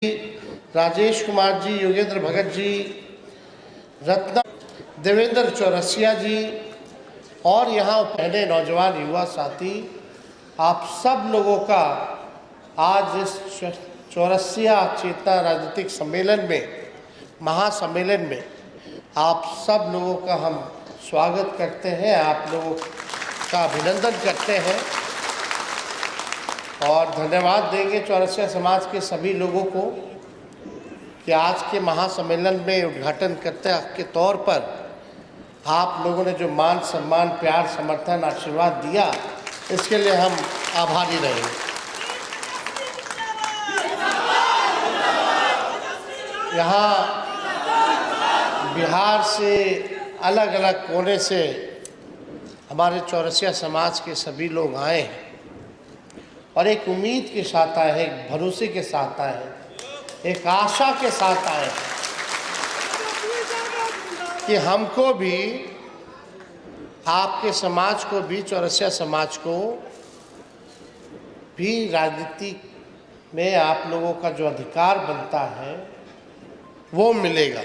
राजेश कुमार जी, योगेंद्र भगत जी, रत्ना, देवेंद्र चौरसिया जी और यहाँ पहले नौजवान युवा साथी, आप सब लोगों का आज इस चौरसिया चेतना राजनीतिक सम्मेलन में, महासम्मेलन में आप सब लोगों का हम स्वागत करते हैं, आप लोगों का अभिनंदन करते हैं और धन्यवाद देंगे चौरसिया समाज के सभी लोगों को कि आज के महासम्मेलन में उद्घाटन करते के तौर पर आप लोगों ने जो मान सम्मान, प्यार, समर्थन, आशीर्वाद दिया, इसके लिए हम आभारी रहेंगे। यहाँ बिहार से अलग अलग कोने से हमारे चौरसिया समाज के सभी लोग आए हैं और एक उम्मीद के साथ आए हैं, एक भरोसे के साथ आए हैं, एक आशा के साथ आए हैं कि हमको भी, आपके समाज को भी, चौरसिया समाज को भी राजनीति में आप लोगों का जो अधिकार बनता है वो मिलेगा।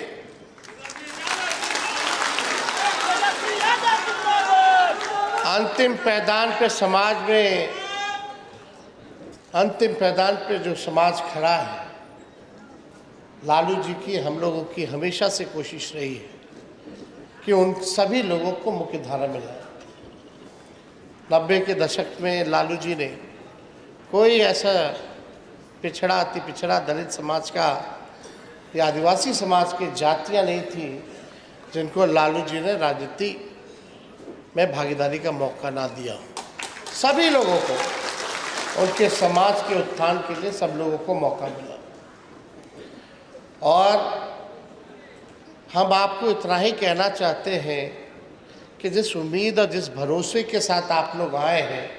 अंतिम पैदान पे समाज में, अंतिम पैदान पे जो समाज खड़ा है, लालू जी की, हम लोगों की हमेशा से कोशिश रही है कि उन सभी लोगों को मुख्य धारा में लाए। 90 के दशक में लालू जी ने कोई ऐसा पिछड़ा, अति पिछड़ा दलित समाज का या आदिवासी समाज की जातियां नहीं थी जिनको लालू जी ने राजनीति में भागीदारी का मौका ना दिया। सभी लोगों को, उनके समाज के उत्थान के लिए सब लोगों को मौका मिला। और हम आपको इतना ही कहना चाहते हैं कि जिस उम्मीद और जिस भरोसे के साथ आप लोग आए हैं,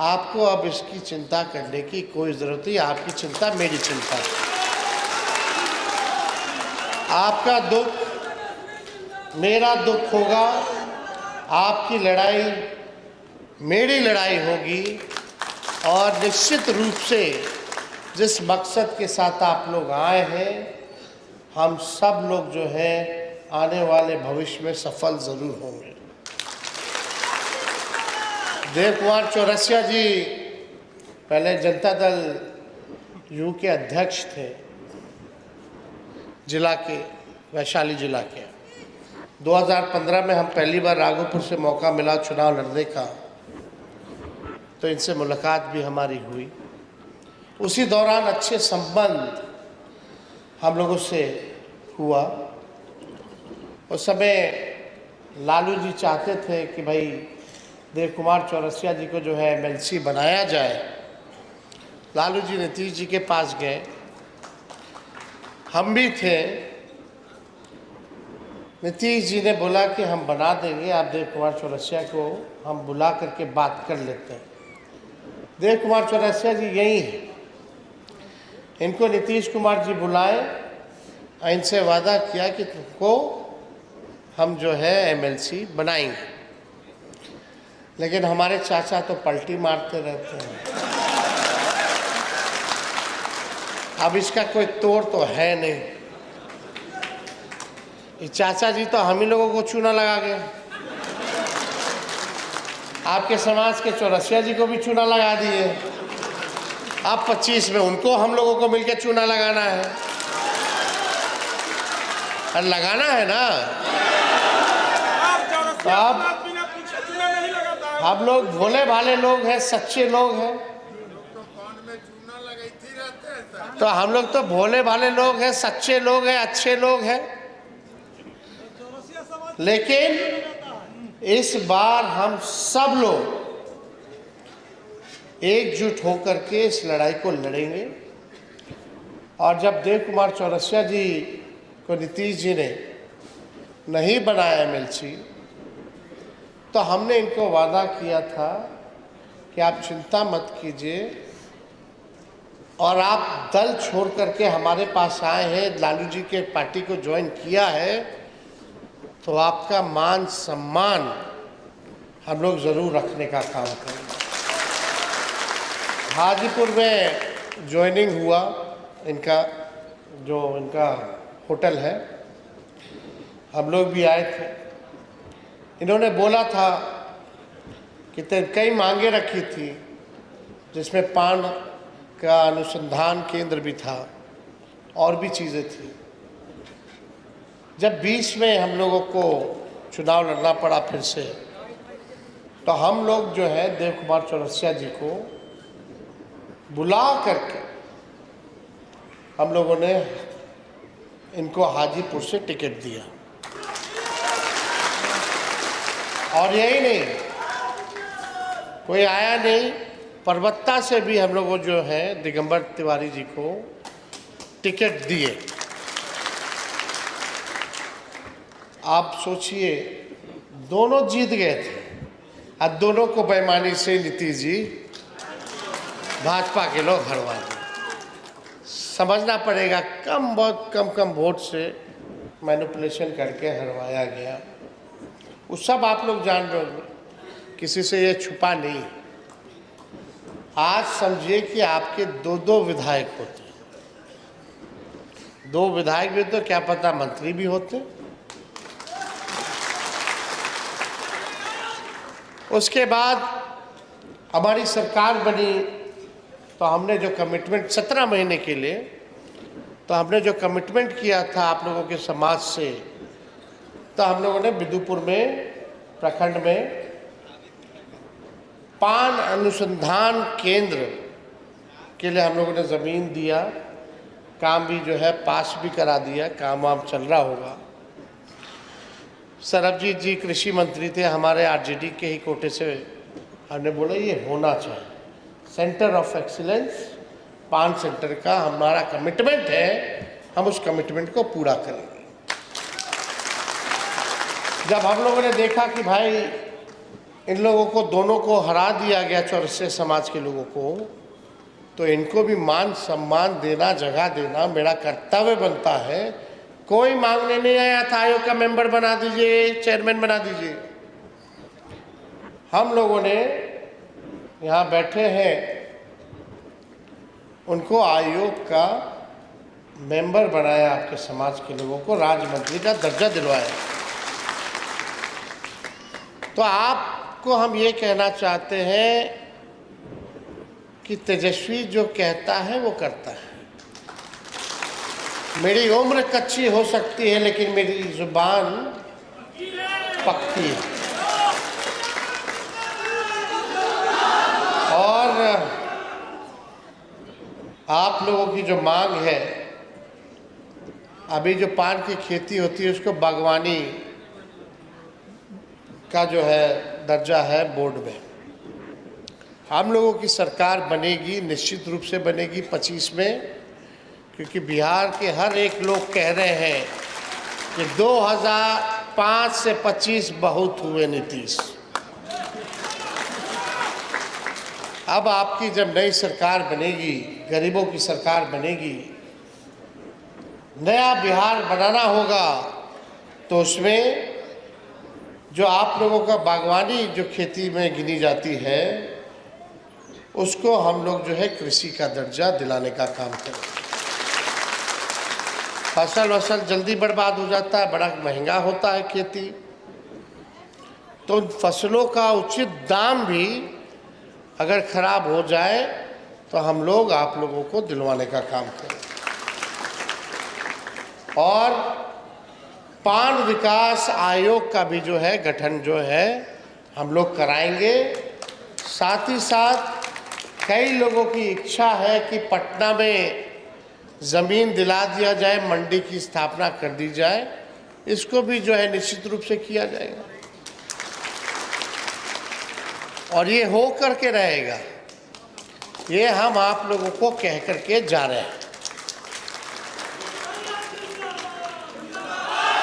आपको अब इसकी चिंता करने की कोई ज़रूरत नहीं। आपकी चिंता मेरी चिंता है। आपका दुख मेरा दुख होगा, आपकी लड़ाई मेरी लड़ाई होगी और निश्चित रूप से जिस मकसद के साथ आप लोग आए हैं, हम सब लोग जो है आने वाले भविष्य में सफल ज़रूर होंगे। देव कुमार चौरसिया जी पहले जनता दल यू के अध्यक्ष थे, जिला के, वैशाली जिला के। 2015 में हम पहली बार राघोपुर से मौका मिला चुनाव लड़ने का, तो इनसे मुलाकात भी हमारी हुई। उसी दौरान अच्छे संबंध हम लोगों से हुआ। उस समय लालू जी चाहते थे कि भाई देव कुमार चौरसिया जी को जो है एमएलसी बनाया जाए। लालू जी नीतीश जी के पास गए, हम भी थे। नीतीश जी ने बोला कि हम बना देंगे, आप देव कुमार चौरसिया को हम बुला करके बात कर लेते हैं। देव कुमार चौरसिया जी यही हैं। इनको नीतीश कुमार जी बुलाए, इनसे वादा किया कि तुमको हम जो है एमएलसी बनाएंगे। लेकिन हमारे चाचा तो पलटी मारते रहते हैं। अब इसका कोई तोड़ तो है नहीं। ये चाचा जी तो हम ही लोगों को चूना लगा गए। आपके समाज के चौरसिया जी को भी चूना लगा दिए। अब 25 में उनको हम लोगों को मिलकर चूना लगाना है। और लगाना है ना, तो अब हम लोग भोले भाले लोग हैं, सच्चे लोग हैं। तो हम लोग तो भोले भाले लोग हैं, सच्चे लोग हैं, अच्छे लोग हैं। लेकिन इस बार हम सब लोग एकजुट होकर के इस लड़ाई को लड़ेंगे। और जब देव कुमार चौरसिया जी को नीतीश जी ने नहीं बनाया एमएलसी, तो हमने इनको वादा किया था कि आप चिंता मत कीजिए और आप दल छोड़ करके हमारे पास आए हैं, लालू जी के पार्टी को ज्वाइन किया है, तो आपका मान सम्मान हम लोग ज़रूर रखने का काम करेंगे। हाजीपुर में ज्वाइनिंग हुआ इनका, जो इनका होटल है, हम लोग भी आए थे। इन्होंने बोला था कि कई मांगे रखी थी, जिसमें पान का अनुसंधान केंद्र भी था और भी चीज़ें थी। जब 20 में हम लोगों को चुनाव लड़ना पड़ा फिर से, तो हम लोग जो है देव कुमार चौरसिया जी को बुला करके हम लोगों ने इनको हाजीपुर से टिकट दिया। और यही नहीं, कोई आया नहीं, परबत्ता से भी हम लोगों जो है दिगंबर तिवारी जी को टिकट दिए। आप सोचिए, दोनों जीत गए थे और दोनों को बेईमानी से नीतीश जी भाजपा के लोग हरवा दिए। समझना पड़ेगा, बहुत कम वोट से मैनिपुलेशन करके हरवाया गया। वो सब आप लोग जान रहे होंगे, किसी से ये छुपा नहीं। आज समझिए कि आपके दो विधायक होते, 2 विधायक भी तो क्या पता मंत्री भी होते। उसके बाद हमारी सरकार बनी, तो हमने जो कमिटमेंट 17 महीने के लिए, तो हमने जो कमिटमेंट किया था आप लोगों के समाज से, तो हम लोगों ने बिदुपुर में प्रखंड में पान अनुसंधान केंद्र के लिए हम लोगों ने ज़मीन दिया, काम भी जो है पास भी करा दिया, काम वाम चल रहा होगा। सरबजीत जी कृषि मंत्री थे हमारे, आरजेडी के ही कोटे से, हमने बोला ये होना चाहिए सेंटर ऑफ एक्सीलेंस, पान सेंटर का हमारा कमिटमेंट है, हम उस कमिटमेंट को पूरा करेंगे। जब हम लोगों ने देखा कि भाई इन लोगों को दोनों को हरा दिया गया, चौरसिया समाज के लोगों को, तो इनको भी मान सम्मान देना, जगह देना मेरा कर्तव्य बनता है। कोई मांगने नहीं आया था आयोग का मेंबर बना दीजिए, चेयरमैन बना दीजिए। हम लोगों ने यहाँ बैठे हैं, उनको आयोग का मेंबर बनाया, आपके समाज के लोगों को राज्य मंत्री का दर्जा दिलवाया। तो आपको हम ये कहना चाहते हैं कि तेजस्वी जो कहता है वो करता है। मेरी उम्र कच्ची हो सकती है, लेकिन मेरी जुबान पक्की है। और आप लोगों की जो मांग है, अभी जो पान की खेती होती है उसको बागवानी का जो है दर्जा है बोर्ड में। हम लोगों की सरकार बनेगी, निश्चित रूप से बनेगी 25 में, क्योंकि बिहार के हर एक लोग कह रहे हैं कि 2005 से 25 बहुत हुए नीतीश। अब आपकी जब नई सरकार बनेगी, गरीबों की सरकार बनेगी, नया बिहार बनाना होगा, तो उसमें जो आप लोगों का बागवानी जो खेती में गिनी जाती है, उसको हम लोग जो है कृषि का दर्जा दिलाने का काम करें। फसल जल्दी बर्बाद हो जाता है, बड़ा महंगा होता है खेती, तो उन फसलों का उचित दाम भी अगर खराब हो जाए तो हम लोग आप लोगों को दिलवाने का काम करें। और पान विकास आयोग का भी जो है गठन जो है हम लोग कराएंगे। साथ ही साथ कई लोगों की इच्छा है कि पटना में ज़मीन दिला दिया जाए, मंडी की स्थापना कर दी जाए, इसको भी जो है निश्चित रूप से किया जाएगा और ये हो करके रहेगा। ये हम आप लोगों को कह करके जा रहे हैं।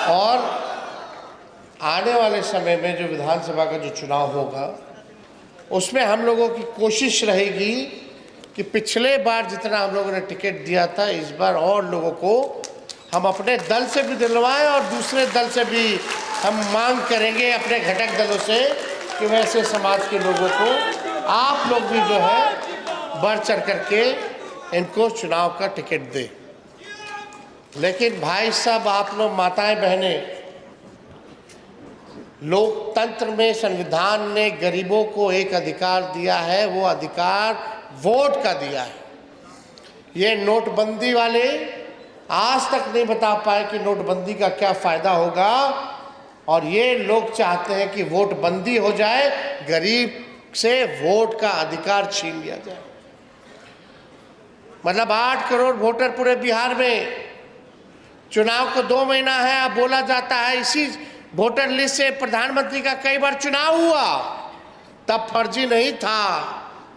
और आने वाले समय में जो विधानसभा का जो चुनाव होगा, उसमें हम लोगों की कोशिश रहेगी कि पिछले बार जितना हम लोगों ने टिकट दिया था, इस बार और लोगों को हम अपने दल से भी दिलवाएं और दूसरे दल से भी हम मांग करेंगे अपने घटक दलों से कि वैसे समाज के लोगों को आप लोग भी जो है बढ़ चढ़ करके इनको चुनाव का टिकट दे। लेकिन भाई साहब, आप लोग माताएं बहनें, लोकतंत्र में संविधान ने गरीबों को एक अधिकार दिया है, वो अधिकार वोट का दिया है। ये नोटबंदी वाले आज तक नहीं बता पाए कि नोटबंदी का क्या फायदा होगा, और ये लोग चाहते हैं कि वोट बंदी हो जाए, गरीब से वोट का अधिकार छीन लिया जाए। मतलब 8 करोड़ वोटर पूरे बिहार में, चुनाव को 2 महीना है, अब बोला जाता है इसी वोटर लिस्ट से प्रधानमंत्री का कई बार चुनाव हुआ, तब फर्जी नहीं था,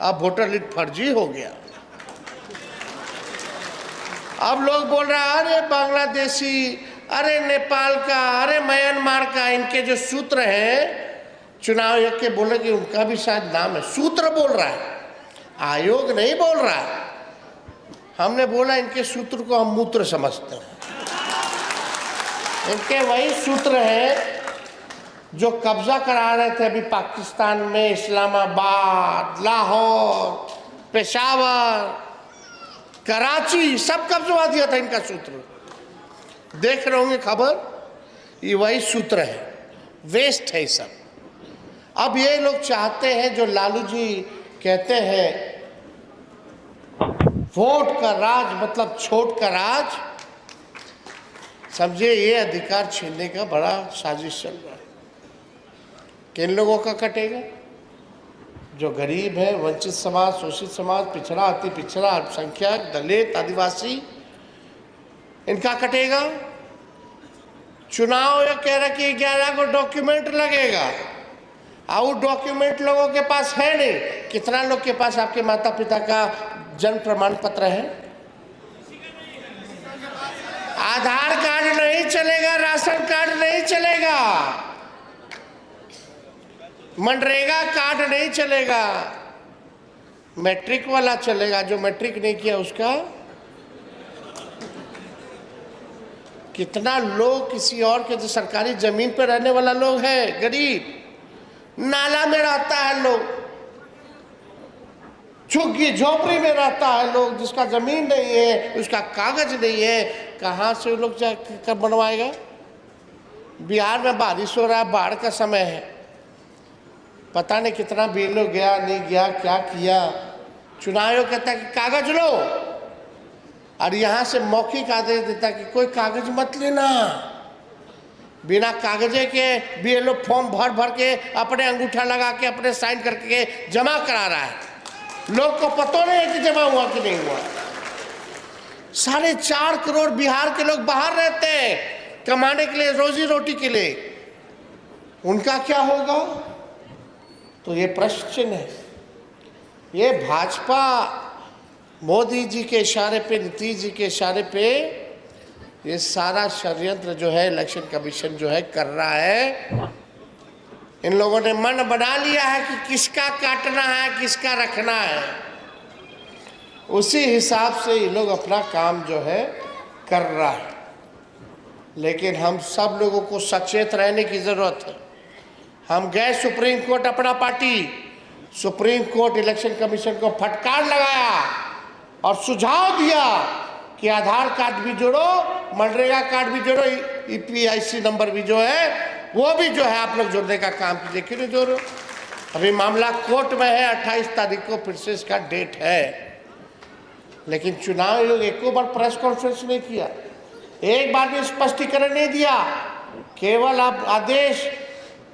अब वोटर लिस्ट फर्जी हो गया। अब लोग बोल रहे हैं अरे बांग्लादेशी, अरे नेपाल का, अरे म्यांमार का, इनके जो सूत्र हैं, चुनाव आयोग के बोले कि उनका भी शायद नाम है, सूत्र बोल रहा है, आयोग नहीं बोल रहा है। हमने बोला इनके सूत्र को हम मूत्र समझते हैं। इनके वही सूत्र हैं जो कब्जा करा रहे थे अभी पाकिस्तान में, इस्लामाबाद, लाहौर, पेशावर, कराची, सब कब्जा दिया था इनका सूत्र। देख रहे होंगे खबर, ये वही सूत्र है, वेस्ट है सब। अब ये लोग चाहते हैं, जो लालू जी कहते हैं वोट का राज मतलब छोट का राज, समझिए ये अधिकार छीनने का बड़ा साजिश चल रहा है। किन लोगों का कटेगा? जो गरीब है, वंचित समाज, शोषित समाज, पिछड़ा, अति पिछड़ा, अल्पसंख्यक, दलित, आदिवासी, इनका कटेगा। चुनाव ये कह रहा कि 11 को डॉक्यूमेंट लगेगा, और डॉक्यूमेंट लोगों के पास है नहीं। कितना लोग के पास आपके माता पिता का जन्म प्रमाण पत्र है? आधार कार्ड नहीं चलेगा, राशन कार्ड नहीं चलेगा, मनरेगा कार्ड नहीं चलेगा, मैट्रिक वाला चलेगा। जो मैट्रिक नहीं किया उसका। कितना लोग किसी और के, जो सरकारी जमीन पर रहने वाला लोग है, गरीब, नाला में रहता है लोग, झुग्गी झोपड़ी में रहता है लोग, जिसका जमीन नहीं है, उसका कागज नहीं है, कहाँ से लोग जाकर बनवाएगा? बिहार में बारिश हो रहा है, बाढ़ का समय है, पता नहीं कितना बिल हो गया, नहीं गया, क्या किया। चुनाव आयोग कहता है कि कागज लो, और यहाँ से मौखिक आदेश देता है कि कोई कागज मत लेना। बिना कागजे के बीएलओ फॉर्म भर भर के अपने अंगूठा लगा के अपने साइन करके जमा करा रहा है। लोग को पता नहीं है कि जमा हुआ कि नहीं हुआ। 4.5 करोड़ बिहार के लोग बाहर रहते हैं कमाने के लिए, रोजी रोटी के लिए, उनका क्या होगा? तो ये प्रश्न है। ये भाजपा मोदी जी के इशारे पे, नीतीश जी के इशारे पे ये सारा षड्यंत्र जो है इलेक्शन कमीशन जो है कर रहा है। इन लोगों ने मन बना लिया है कि किसका काटना है, किसका रखना है। उसी हिसाब से ये लोग अपना काम जो है कर रहा है। लेकिन हम सब लोगों को सचेत रहने की ज़रूरत है। हम गए सुप्रीम कोर्ट, अपना party supreme court election commission को फटकार लगाया और सुझाव दिया कि आधार कार्ड भी जोड़ो, मनरेगा कार्ड भी जोड़ो, ईपीआईसी नंबर भी जो है वो भी जो है आप लोग जोड़ने का काम कीजिए। क्यों नहीं जोड़ो? अभी मामला कोर्ट में है, 28 तारीख को फिर से इसका डेट है। लेकिन चुनाव आयोग एक बार प्रेस कॉन्फ्रेंस नहीं किया, एक बार भी स्पष्टीकरण नहीं दिया। केवल अब आदेश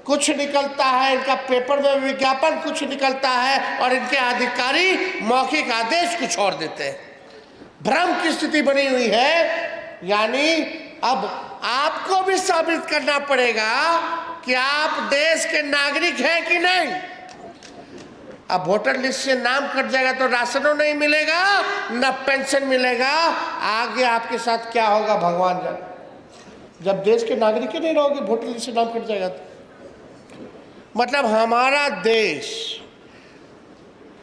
कुछ निकलता है, इनका पेपर में विज्ञापन कुछ निकलता है, और इनके अधिकारी मौखिक आदेश कुछ और देते हैं। भ्रम की स्थिति बनी हुई है। यानी अब आपको भी साबित करना पड़ेगा कि आप देश के नागरिक हैं कि नहीं। अब वोटर लिस्ट से नाम कट जाएगा तो राशनों नहीं मिलेगा, न पेंशन मिलेगा। आगे आपके साथ क्या होगा भगवान जाने। जब देश के नागरिक ही नहीं रहोगे, वोटर लिस्ट से नाम कट जाएगा तो मतलब हमारा देश,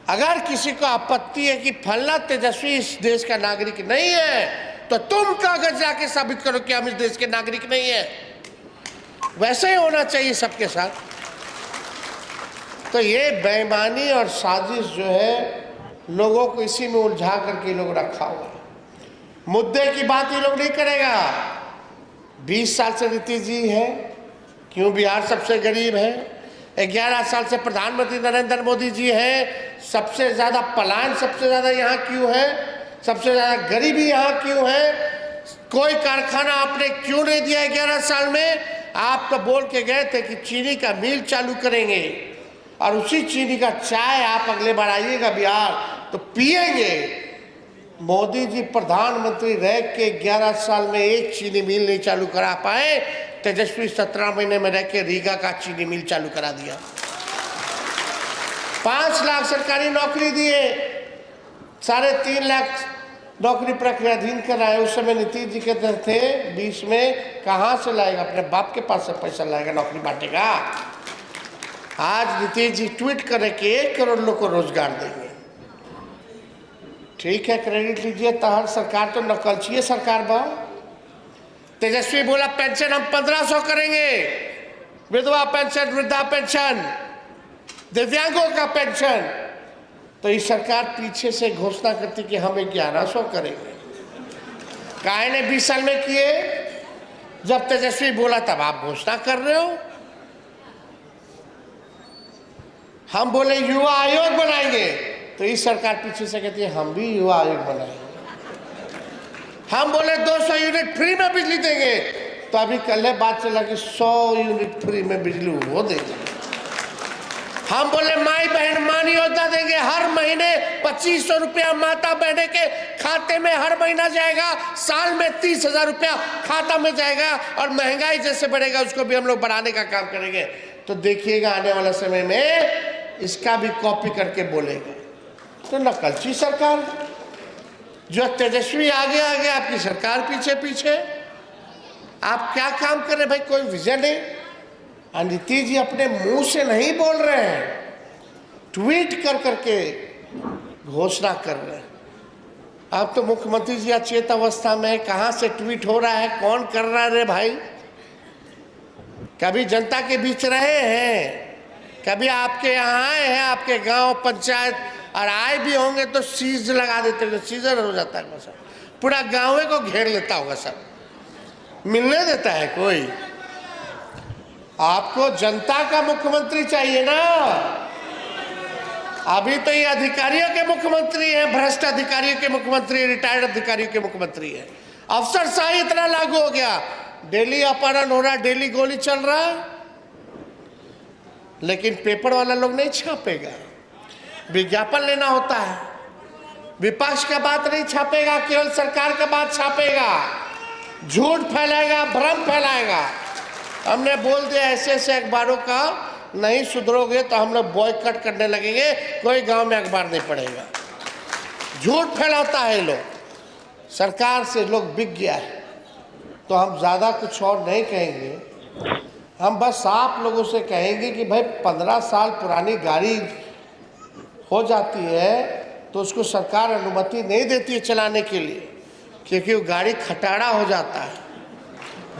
अगर किसी को आपत्ति है कि फलना तेजस्वी इस देश का नागरिक नहीं है, तो तुम कागज जाके साबित करो कि हम इस देश के नागरिक नहीं है। वैसे ही होना चाहिए सबके साथ। तो ये बेईमानी और साजिश जो है लोगों को इसी में उलझा करके ये लोग रखा हुआ है। मुद्दे की बात ये लोग नहीं करेगा। 20 साल से नीतीश जी है, क्यों बिहार सबसे गरीब है? 11 साल से प्रधानमंत्री नरेंद्र मोदी जी है, सबसे ज़्यादा पलायन सबसे ज़्यादा यहाँ क्यों है? सबसे ज़्यादा गरीबी यहाँ क्यों है? कोई कारखाना आपने क्यों नहीं दिया 11 साल में? आप तो बोल के गए थे कि चीनी का मिल चालू करेंगे और उसी चीनी का चाय आप अगले बार आइएगा बिहार तो पिएंगे। मोदी जी प्रधानमंत्री रह के 11 साल में एक चीनी मिल नहीं चालू करा पाए। तेजस्वी 17 महीने में रह के रीगा का चीनी मिल चालू करा दिया। 5 लाख सरकारी नौकरी दिए, 3.5 लाख नौकरी प्रक्रियाधीन कराए। उस समय नीतीश जी कहते थे 20 में कहाँ से लाएगा, अपने बाप के पास से पैसा लाएगा, नौकरी बांटेगा। आज नीतीश जी ट्वीट करे कि 1 करोड़ लोग को रोजगार देंगे। ठीक है, क्रेडिट लीजिए, तहर सरकार तो नकलची सरकार बा। तेजस्वी बोला पेंशन हम 1500 करेंगे, विधवा पेंशन, वृद्धा पेंशन, दिव्यांगों का पेंशन। तो ये सरकार पीछे से घोषणा करती कि हम 1100 करेंगे। काहे ने 20 साल में किए? जब तेजस्वी बोला तब आप घोषणा कर रहे हो। हम बोले युवा आयोग बनाएंगे तो इस सरकार पीछे से कहती है हम भी युवा आयोग बनाएंगे। हम बोले 200 यूनिट फ्री में बिजली देंगे तो अभी कल बात चला कि 100 यूनिट फ्री में बिजली वो देंगे। हम बोले माई बहन मान योजना देंगे, हर महीने 2500 रुपया माता बहने के खाते में हर महीना जाएगा, साल में 30,000 रुपया खाता में जाएगा। और महंगाई जैसे बढ़ेगा उसको भी हम लोग बढ़ाने का काम करेंगे। तो देखिएगा आने वाले समय में इसका भी कॉपी करके बोलेगा। तो नकलची सरकार, जो तेजस्वी आगे आगे, आपकी सरकार पीछे पीछे। आप क्या काम कर रहे भाई? कोई विजन नहीं। नीतीश जी अपने मुंह से नहीं बोल रहे हैं, ट्वीट कर करके घोषणा कर रहे हैं। अब तो मुख्यमंत्री जी अचेत अवस्था में, कहाँ से ट्वीट हो रहा है, कौन कर रहा है रे भाई? कभी जनता के बीच रहे हैं, कभी आपके यहाँ आए हैं, आपके गांव पंचायत, और आए भी होंगे तो सीज लगा देते हैं, सीजर हो जाता है सर, पूरा गाँव को घेर लेता होगा सर, मिलने देता है कोई? आपको जनता का मुख्यमंत्री चाहिए ना। अभी तो ये अधिकारियों के मुख्यमंत्री हैं, भ्रष्ट अधिकारियों के मुख्यमंत्री, रिटायर्ड अधिकारियों के मुख्यमंत्री है। अफसरशाही इतना लागू हो गया, डेली अपहरण हो रहा, डेली गोली चल रहा है, लेकिन पेपर वाला लोग नहीं छापेगा। विज्ञापन लेना होता है, विपक्ष का बात नहीं छापेगा, केवल सरकार का बात छापेगा, झूठ फैलाएगा, भ्रम फैलाएगा। हमने बोल दिया ऐसे ऐसे अखबारों का, नहीं सुधरोगे तो हम लोग बॉयकॉट करने लगेंगे, कोई गांव में अखबार नहीं पड़ेगा। झूठ फैलाता है लोग, सरकार से लोग बिक गया है। तो हम ज़्यादा कुछ और नहीं कहेंगे, हम बस आप लोगों से कहेंगे कि भाई 15 साल पुरानी गाड़ी हो जाती है तो उसको सरकार अनुमति नहीं देती है चलाने के लिए, क्योंकि वो गाड़ी खटारा हो जाता है,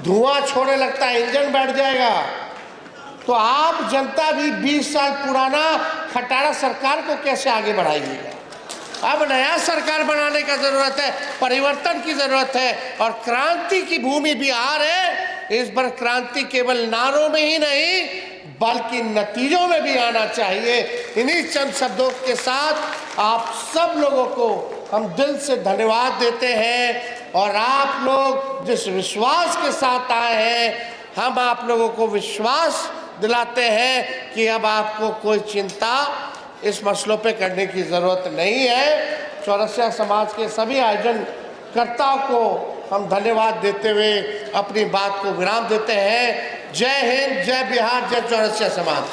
धुआं छोड़ने लगता है, इंजन बैठ जाएगा। तो आप जनता भी 20 साल पुराना खटारा सरकार को कैसे आगे बढ़ाइएगा? अब नया सरकार बनाने का जरूरत है, परिवर्तन की जरूरत है, और क्रांति की भूमि बिहार है। इस बार क्रांति केवल नारों में ही नहीं बल्कि नतीजों में भी आना चाहिए। इन्हीं चंद शब्दों के साथ आप सब लोगों को हम दिल से धन्यवाद देते हैं, और आप लोग जिस विश्वास के साथ आए हैं, हम आप लोगों को विश्वास दिलाते हैं कि अब आपको कोई चिंता इस मसलों पे करने की ज़रूरत नहीं है। चौरसिया समाज के सभी आयोजनकर्ताओं को हम धन्यवाद देते हुए अपनी बात को विराम देते हैं। जय हिंद, जय बिहार, जय चौरसिया समाज।